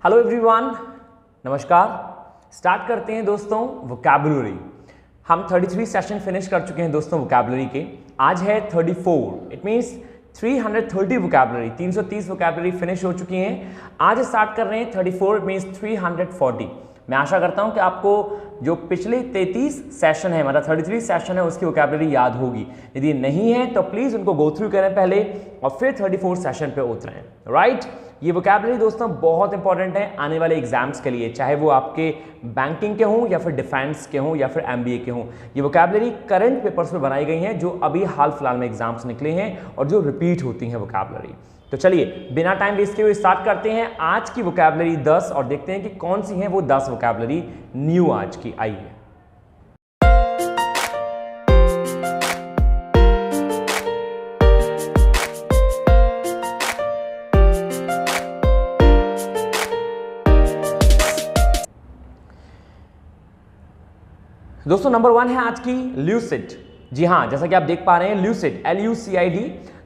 Hello everyone, नमस्कार। Start करते हैं दोस्तों वोकैबुलरी। हम 33 सेशन फिनिश कर चुके हैं दोस्तों वोकैबुलरी के। आज है 34, it means 330 vocabulary, 330 vocabulary finish हो चुकी हैं। आज स्टार्ट कर रहे हैं 34, इट मीन्स 340। मैं आशा करता हूं कि आपको जो पिछले 33 सेशन है, मतलब 33 सेशन है, उसकी वोकैबुलरी याद होगी। यदि नहीं है तो प्लीज उनको गो थ्रू करें पहले और फिर 34 सेशन पे उतरें। राइट, ये वोकैबुलरी दोस्तों बहुत इंपॉर्टेंट है आने वाले एग्जाम्स के लिए, चाहे वो आपके बैंकिंग के हों या फिर डिफेंस के हों या फिर एमबीए के हों। ये वोकैबुलरी करंट पेपर्स में बनाई गई हैं जो अभी हाल फिलहाल में एग्जाम्स निकले हैं और जो रिपीट होती हैं वोकैबुलरी। तो चलिए बिना टाइम वेस्ट किए हुए स्टार्ट करते हैं आज की वोकैबुलरी 10 और देखते हैं कि कौन सी हैं वो 10 वोकैबुलरी न्यू आज की आई है। दोस्तों नंबर 1 है आज की ल्यूसिड। जी हाँ, जैसा कि आप देख पा रहे हैं ल्यूसिड, LUCID।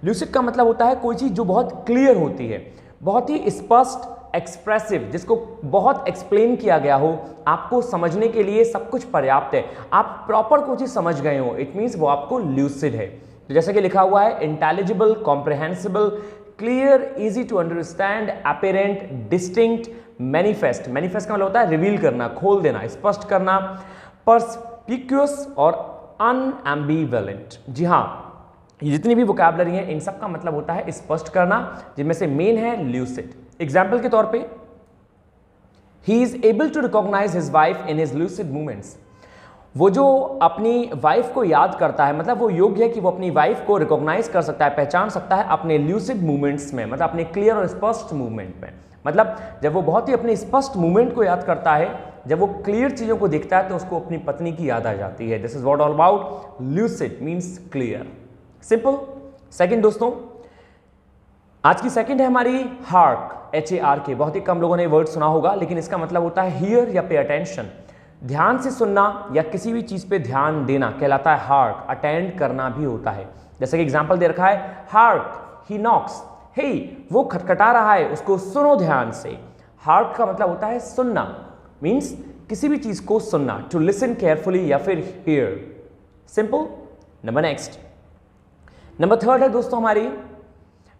ल्यूसिड का मतलब होता है कोई चीज जो बहुत क्लियर होती है, बहुत ही स्पष्ट, एक्सप्रेसिव, जिसको बहुत एक्सप्लेन किया गया हो, आपको समझने के लिए सब कुछ पर्याप्त है, आप प्रॉपर कोई चीज समझ गए हो, इट मीन्स वो आपको ल्यूसिड है। तो जैसा कि लिखा हुआ है intelligible, comprehensible, clear, easy to understand, apparent, distinct, manifest. Manifest का मतलब होता है रिवील करना, खोल देना, स्पष्ट करना, परस्पिक्यूअस और अनएम्बिवेलेंट। जी हाँ, ये जितनी भी वोकैबुलरी है इन सब का मतलब होता है स्पष्ट करना, जिनमें से मेन है ल्यूसिड। एग्जाम्पल के तौर पे, he is able to recognise his wife in his lucid movements. वो जो अपनी वाइफ को याद करता है, मतलब वो योग्य है कि वो अपनी वाइफ को रिकॉग्नाइज कर सकता है, पहचान सकता है अपने ल्यूसिड मूवमेंट्स में, मतलब अपने क्लियर और स्पष्ट मूवमेंट में। मतलब जब वो बहुत ही अपने स्पष्ट मूवमेंट को याद करता है, जब वो क्लियर चीजों को देखता है तो उसको अपनी पत्नी की याद आ जाती है। This is what all about lucid means clear, simple. Second दोस्तों, आज की सेकंड है हमारी हार्क, HARK। बहुत ही कम लोगों ने वर्ड सुना होगा, लेकिन इसका मतलब होता है हियर या पे अटेंशन, ध्यान से सुनना या किसी भी चीज पे ध्यान देना कहलाता है हार्क। अटेंड करना भी होता है, जैसे कि एग्जांपल दे रखा है हार्क ही नॉक्स, हे वो खटखटा रहा है, उसको सुनो ध्यान से। हार्क का मतलब होता है सुनना, मीन्स किसी भी चीज को सुनना, टू लिसन केयरफुली या फिर here, simple. Number next, number 3 है दोस्तों हमारी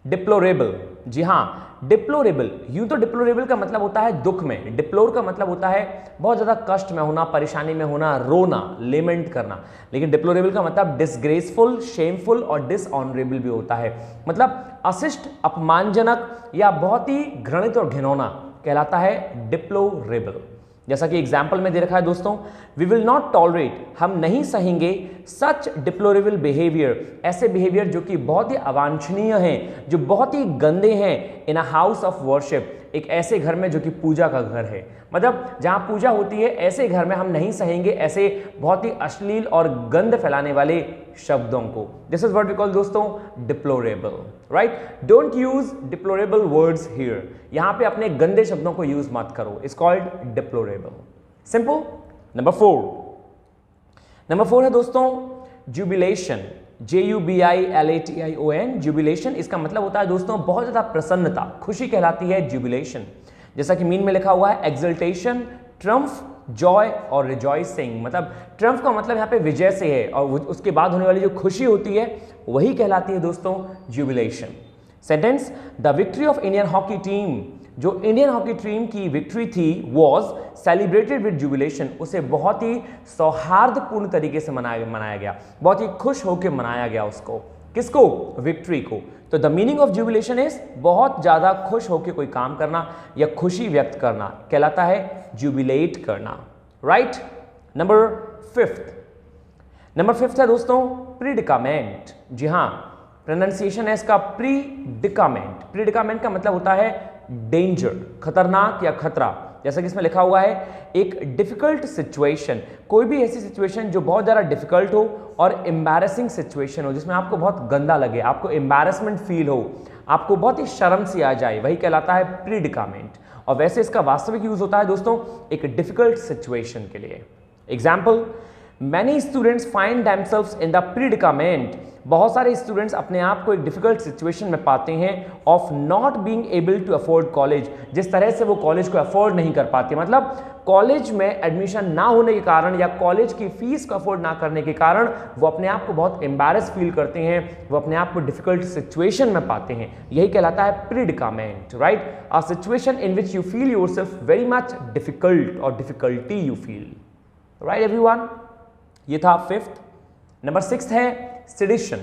डिप्लोरेबल। जी हाँ, डिप्लोरेबल, यूं तो डिप्लोरेबल का मतलब होता है दुख में, डिप्लोर का मतलब होता है बहुत ज्यादा कष्ट में होना, परेशानी में होना, रोना, लेमेंट करना, लेकिन डिप्लोरेबल का मतलब डिसग्रेसफुल, शेमफुल और डिसऑनरेबल भी होता है, मतलब अशिष्ट, अपमानजनक या बहुत ही घृणित और घिनौना कहलाता है डिप्लोरेबल। जैसा कि एग्जाम्पल में दे रखा है दोस्तों, वी विल नॉट टॉलरेट, हम नहीं सहेंगे सच डिप्लोरेबल बिहेवियर, ऐसे बिहेवियर जो कि बहुत ही अवांछनीय हैं, जो बहुत ही गंदे हैं, इन अ हाउस ऑफ वर्शिप, एक ऐसे घर में जो कि पूजा का घर है, मतलब जहां पूजा होती है, ऐसे घर में हम नहीं सहेंगे ऐसे बहुत ही अश्लील और गंद फैलाने वाले शब्दों को। This is what we call दोस्तों deplorable, right. Don't use deplorable words here, यहां पे अपने गंदे शब्दों को यूज मत करो, it's called deplorable, simple. Number 4 है दोस्तों जुबिलेशन, JUBILATION, जुबिलेशन। इसका मतलब होता है दोस्तों बहुत ज्यादा प्रसन्नता, खुशी कहलाती है जुबिलेशन। जैसा कि मीन में लिखा हुआ है एक्सल्टेशन, ट्रम्फ, जॉय और रिजॉइसिंग, मतलब ट्रम्फ का मतलब यहाँ पे विजय से है और उसके बाद होने वाली जो खुशी होती है वही कहलाती है दोस्तों jubilation. Sentence, the victory of Indian hockey team, जो इंडियन हॉकी टीम की विक्ट्री थी वॉज सेलिब्रेटेड विद जुबिलेशन, उसे बहुत ही सौहार्दपूर्ण तरीके से मनाया गया, बहुत ही खुश होकर मनाया गया उसको, किसको, विक्ट्री को। तो the meaning of jubilation is बहुत ज्यादा खुश होकर कोई काम करना या खुशी व्यक्त करना कहलाता है जुबिलेट करना, राइट। नंबर 5 है दोस्तों प्रीडिकामेंट। जी हाँ, प्रोनाउंसिएशन है इसका प्रीडिकामेंट। प्रीडिकामेंट का मतलब होता है डेंजर, खतरनाक या खतरा। जैसा कि इसमें लिखा हुआ है एक डिफिकल्ट सिचुएशन, कोई भी ऐसी सिचुएशन जो बहुत ज़्यादा डिफिकल्ट हो और एम्बैरेसिंग सिचुएशन हो, जिसमें आपको बहुत गंदा लगे, आपको एम्बैरेसमेंट फील हो, आपको बहुत ही शर्म सी आ जाए, वही कहलाता है प्रीडिकामेंट। और वैसे इसका वास्तविक यूज होता है दोस्तों एक डिफिकल्ट सिचुएशन के लिए। Example, many students find themselves in the predicament, बहुत सारे स्टूडेंट्स अपने आप को एक डिफिकल्ट सिचुएशन में पाते हैं of not being able to afford college, जिस तरह से वो कॉलेज को अफोर्ड नहीं कर पाते, मतलब कॉलेज में एडमिशन ना होने के कारण या कॉलेज की फीस को अफोर्ड ना करने के कारण वो अपने आप को बहुत एम्बैरेस फील करते हैं, वो अपने आप को डिफिकल्ट सिचुएशन में पाते हैं, यही कहलाता है predicament, right, a situation in which you feel yourself very much difficult और difficulty you feel, right everyone. ये था फिफ्थ। नंबर 6 है सेडिशन,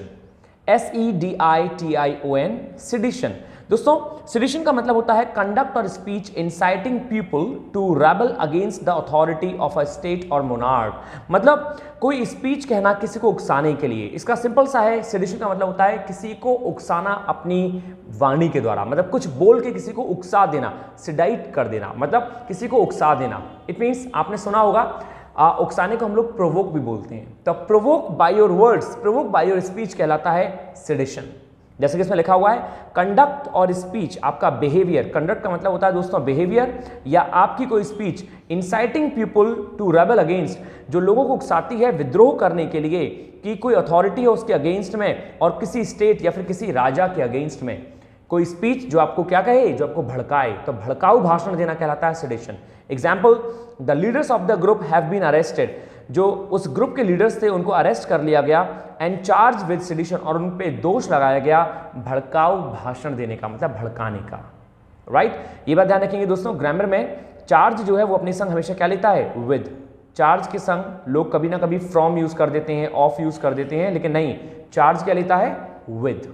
SEDITION, सेडिशन। दोस्तों सेडिशन का मतलब होता है कंडक्ट और speech inciting people to rebel against the authority of a state और मोनार्क, मतलब कोई स्पीच कहना किसी को उकसाने के लिए। इसका सिंपल सा है, सेडिशन का मतलब होता है किसी को उकसाना अपनी वाणी के द्वारा, मतलब कुछ बोल के किसी को उकसा देना, सिडाइट कर देना, मतलब किसी को उकसा देना। इट मीन्स आपने सुना होगा उकसाने को हम लोग प्रोवोक भी बोलते हैं, तो provoke by your words, provoke by your speech कहलाता है सेडिशन। जैसे कि इसमें लिखा हुआ है कंडक्ट और स्पीच, आपका बिहेवियर, कंडक्ट का मतलब होता है दोस्तों बिहेवियर, या आपकी कोई speech inciting people to rebel against, जो लोगों को उकसाती है विद्रोह करने के लिए कि कोई अथॉरिटी है उसके अगेंस्ट में, और किसी स्टेट या फिर किसी राजा के अगेंस्ट में कोई स्पीच जो आपको क्या कहे, जो आपको भड़काए, तो भड़काऊ भाषण देना कहलाता है sedition. Example, the leaders of the group have been arrested, जो उस ग्रुप के लीडर्स थे उनको अरेस्ट कर लिया गया, एंड चार्ज विद सेडिशन, और उन पे दोष लगाया गया भड़काऊ भाषण देने का, मतलब भड़काने का, राइट। ये बात ध्यान रखेंगे दोस्तों, ग्रामर में चार्ज जो है वो अपने संग हमेशा क्या लेता है, विद। चार्ज के संग लोग कभी ना कभी फ्रॉम यूज कर देते हैं, ऑफ यूज कर देते हैं, लेकिन नहीं, चार्ज क्या लेता है, with,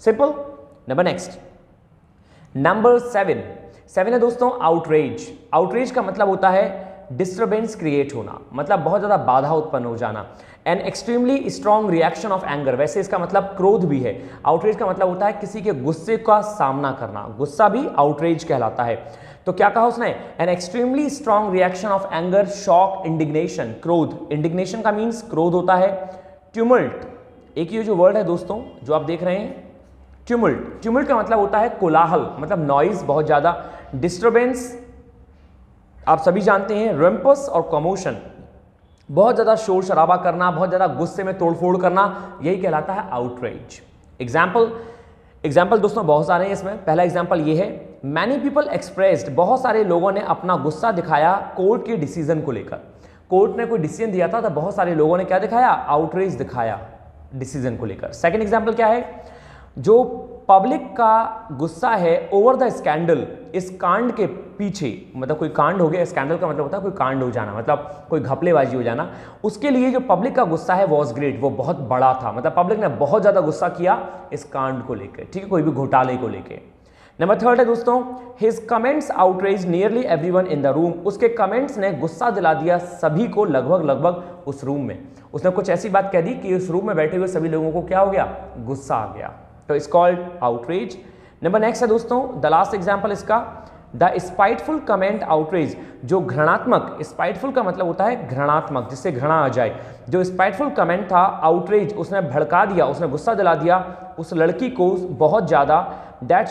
simple. Number next, number 7 है दोस्तों आउटरेज। आउटरेज का मतलब होता है डिस्टर्बेंस क्रिएट होना, मतलब बहुत ज्यादा बाधा उत्पन्न हो जाना। An extremely strong reaction of anger, वैसे इसका मतलब क्रोध भी है। आउटरेज का मतलब होता है किसी के गुस्से का सामना करना, गुस्सा भी आउटरेज कहलाता है। तो क्या कहा उसने, an extremely strong reaction of anger, shock, indignation, क्रोध। इंडिग्नेशन का मीन्स क्रोध होता है। ट्यूमल्ट, एक ये जो वर्ड है दोस्तों जो आप देख रहे हैं, ट्यूमल्ट, ट्यूमल्ट का मतलब होता है कोलाहल, मतलब नॉइज, बहुत ज्यादा। डिस्टर्बेंस आप सभी जानते हैं, रम्पस और कमोशन, बहुत ज्यादा शोर शराबा करना, बहुत ज्यादा गुस्से में तोड़फोड़ करना, यही कहलाता है आउटरेज। एग्जाम्पल दोस्तों बहुत सारे हैं इसमें। पहला एग्जाम्पल ये है, मैनी पीपल एक्सप्रेस्ड, बहुत सारे लोगों ने अपना गुस्सा दिखाया कोर्ट के डिसीजन को लेकर। कोर्ट ने कोई डिसीजन दिया था तो बहुत सारे लोगों ने क्या दिखाया, आउटरेज दिखाया डिसीजन को लेकर। सेकेंड एग्जाम्पल क्या है, जो पब्लिक का गुस्सा है ओवर द स्कैंडल, इस कांड के पीछे, मतलब कोई कांड हो गया, स्कैंडल का मतलब होता है कोई कांड हो जाना, मतलब कोई घपलेबाजी हो जाना, उसके लिए जो पब्लिक का गुस्सा है वॉज ग्रेट, वो बहुत बड़ा था, मतलब पब्लिक ने बहुत ज्यादा गुस्सा किया इस कांड को लेकर, ठीक है, कोई भी घोटाले को लेकर। नंबर 3 है दोस्तों, his comments outrage nearly everyone in the room, उसके कमेंट्स ने गुस्सा दिला दिया सभी को लगभग उस रूम में। उसने कुछ ऐसी बात कह दी कि उस रूम में बैठे हुए सभी लोगों को क्या हो गया, गुस्सा आ गया, तो it's called outrage. Number next है दोस्तों, द लास्ट एग्जांपल इसका, द स्पाइटफुल कमेंट आउटरेज, जो घृणात्मक, स्पाइटफुल का मतलब होता है घृणात्मक, जिससे घृणा आ जाए, जो स्पाइटफुल कमेंट था आउटरेज, उसने भड़का दिया, उसने गुस्सा दिला दिया उस लड़की को बहुत ज्यादा, that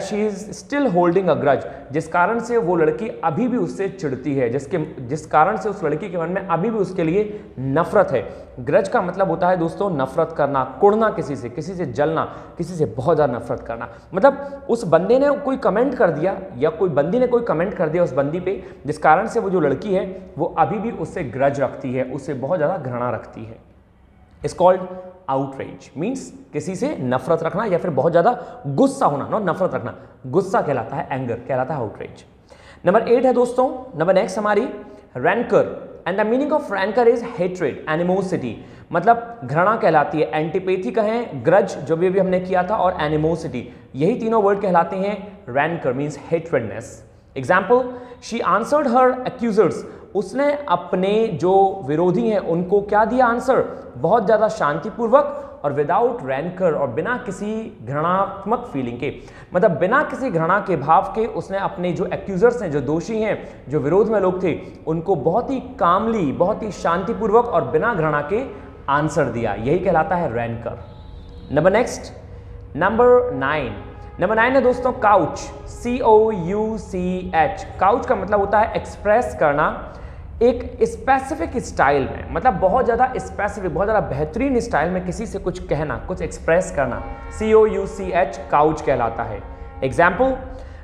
she is still holding a grudge, जिस कारण से वो लड़की अभी भी उससे चिढ़ती है, जिस कारण से उस लड़की के मन में अभी भी उसके लिए नफरत है। ग्रज का मतलब होता है दोस्तों नफरत करना, कुड़ना, किसी से जलना, किसी से बहुत ज़्यादा नफरत करना। मतलब उस बंदे ने कोई कमेंट कर दिया या कोई बंदी ने कोई कमेंट कर दिया उस बंदी पे, जिस कारण से वो जो लड़की है वो अभी भी उससे ग्रज रखती है, उससे बहुत ज़्यादा घृणा रखती है। इट्स कॉल्ड आउटरेज, मीन्स किसी से नफरत रखना या फिर बहुत ज्यादा गुस्सा होना, नॉट नफरत रखना, गुस्सा कहलाता है, एंगर कहलाता है आउटरेज। नंबर 8 है दोस्तों, नंबर नेक्स्ट हमारी ranker, and the meaning of ranker is hatred, animosity, मतलब घृणा कहलाती है। एंटीपैथी कहें, ग्रज जो भी हमने किया था, और एनिमोसिटी, यही तीनों वर्ड कहलाते हैं rancour, means hatredness. Example, she answered her accusers, उसने अपने जो विरोधी हैं उनको क्या दिया आंसर, बहुत ज्यादा शांतिपूर्वक और विदाउट रैंकर, और बिना किसी घृणात्मक फीलिंग के, मतलब बिना किसी घृणा के भाव के उसने अपने जो एक्यूजर्स हैं, जो दोषी हैं, जो विरोध में लोग थे, उनको बहुत ही कामली, बहुत ही शांतिपूर्वक और बिना घृणा के आंसर दिया, यही कहलाता है रैंकर। नंबर नेक्स्ट, नंबर 9 है दोस्तों काउच, COUCH। काउच का मतलब होता है एक्सप्रेस करना, एक स्पेसिफिक स्टाइल में, मतलब बहुत ज़्यादा स्पेसिफिक, बहुत ज़्यादा बेहतरीन स्टाइल में किसी से कुछ कहना, कुछ एक्सप्रेस करना, COUCH काउच कहलाता है। Example,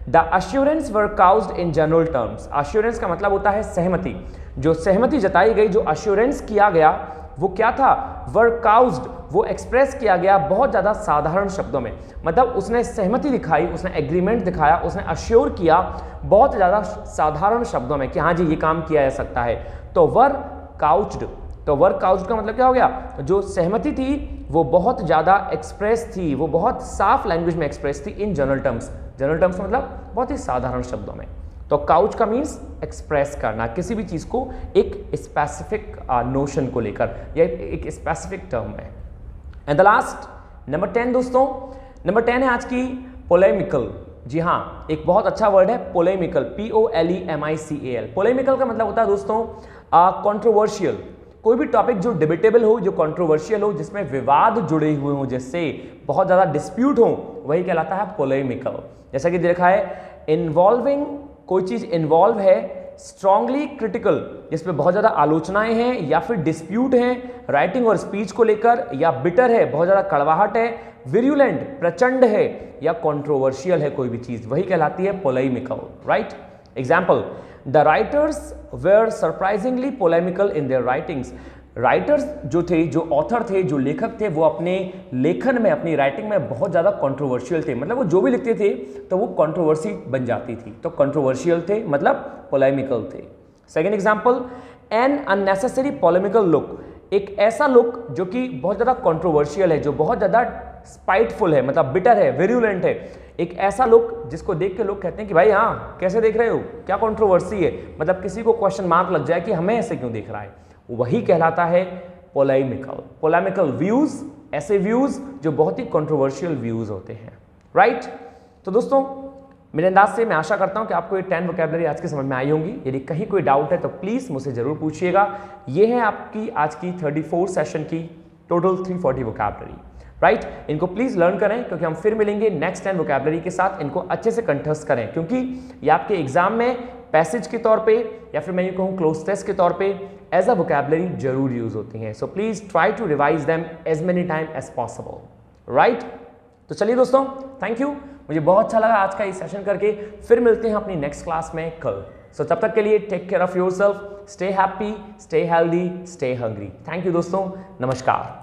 the assurance were couched in general terms. Assurance का मतलब होता है सहमति, जो सहमति जताई गई, जो अश्योरेंस किया गया वो क्या था, वर काउच्ड, वो एक्सप्रेस किया गया बहुत ज़्यादा साधारण शब्दों में, मतलब उसने सहमति दिखाई, उसने एग्रीमेंट दिखाया, उसने अश्योर किया बहुत ज़्यादा साधारण शब्दों में कि हाँ जी ये काम किया जा सकता है। तो वर काउच्ड, तो वर काउच्ड का मतलब क्या हो गया, जो सहमति थी वो बहुत ज़्यादा एक्सप्रेस थी, वो बहुत साफ लैंग्वेज में एक्सप्रेस थी इन जनरल टर्म्स। जनरल टर्म्स मतलब बहुत ही साधारण शब्दों में। तो काउच का मीन्स एक्सप्रेस करना, किसी भी चीज़ को एक स्पेसिफिक नोशन को लेकर या एक स्पेसिफिक टर्म में। एंड द लास्ट नंबर 10 दोस्तों, नंबर 10 है आज की पोलेमिकल। जी हाँ, एक बहुत अच्छा वर्ड है पोलेमिकल, POLEMICAL। पोलेमिकल का मतलब होता है दोस्तों कंट्रोवर्शियल, कोई भी टॉपिक जो डिबेटेबल हो, जो कंट्रोवर्शियल हो, जिसमें विवाद जुड़े हुए हो, जिससे बहुत ज़्यादा डिस्प्यूट हो, वही कहलाता है पोलेमिकल। जैसा कि देखा है इन्वॉल्विंग, कोई चीज़ इन्वॉल्व है, स्ट्रांगली क्रिटिकल, जिसमें बहुत ज़्यादा आलोचनाएं हैं या फिर डिस्प्यूट हैं राइटिंग और स्पीच को लेकर, या बिटर है, बहुत ज़्यादा कड़वाहट है, विरुलेंट, प्रचंड है, या कंट्रोवर्शियल है कोई भी चीज़, वही कहलाती है polemical, right. Example, the writers were surprisingly polemical in their writings. Writers जो थे, जो ऑथर थे, जो लेखक थे, वो अपने लेखन में, अपनी राइटिंग में बहुत ज़्यादा कंट्रोवर्शियल थे, मतलब वो जो भी लिखते थे तो वो कंट्रोवर्सी बन जाती थी, तो कंट्रोवर्शियल थे मतलब पोलेमिकल थे। Second example, an unnecessary polemical look, एक ऐसा लुक जो कि बहुत ज़्यादा कंट्रोवर्शियल है, जो बहुत ज़्यादा स्पाइटफुल है, मतलब बिटर है, विरुलेंट है, एक ऐसा लुक जिसको देख के लोग कहते हैं कि भाई हाँ कैसे देख रहे हो, क्या कंट्रोवर्सी है, मतलब किसी को क्वेश्चन मार्क लग जाए कि हमें ऐसे क्यों देख रहा है, वही कहलाता है पोलेमिकल। पोलेमिकल व्यूज, ऐसे व्यूज जो बहुत ही कंट्रोवर्शियल व्यूज होते हैं, राइट। तो दोस्तों मेरे अंदाज से मैं आशा करता हूं कि आपको ये 10 वोकैबुलरी आज की समझ में आई होंगी। यदि कहीं कोई डाउट है तो प्लीज मुझसे जरूर पूछिएगा। ये है आपकी आज की 34 सेशन की टोटल 340 वोकैबुलरी, राइट। इनको प्लीज लर्न करें, क्योंकि हम फिर मिलेंगे नेक्स्ट 10 वोकैबुलरी के साथ। इनको अच्छे से कंठस्थ करें, क्योंकि ये आपके एग्जाम में पैसेज के तौर पे या फिर मैं ये कहूँ क्लोज टेस्ट के तौर पे एज अ वोकैबुलरी जरूर यूज होती हैं। So please try to revise them as many time as possible, right. तो चलिए दोस्तों, थैंक यू, मुझे बहुत अच्छा लगा आज का ये सेशन करके। फिर मिलते हैं अपनी नेक्स्ट क्लास में कल। सो तब तक के लिए take care of yourself, stay happy, stay healthy, stay hungry. Thank you दोस्तों, नमस्कार।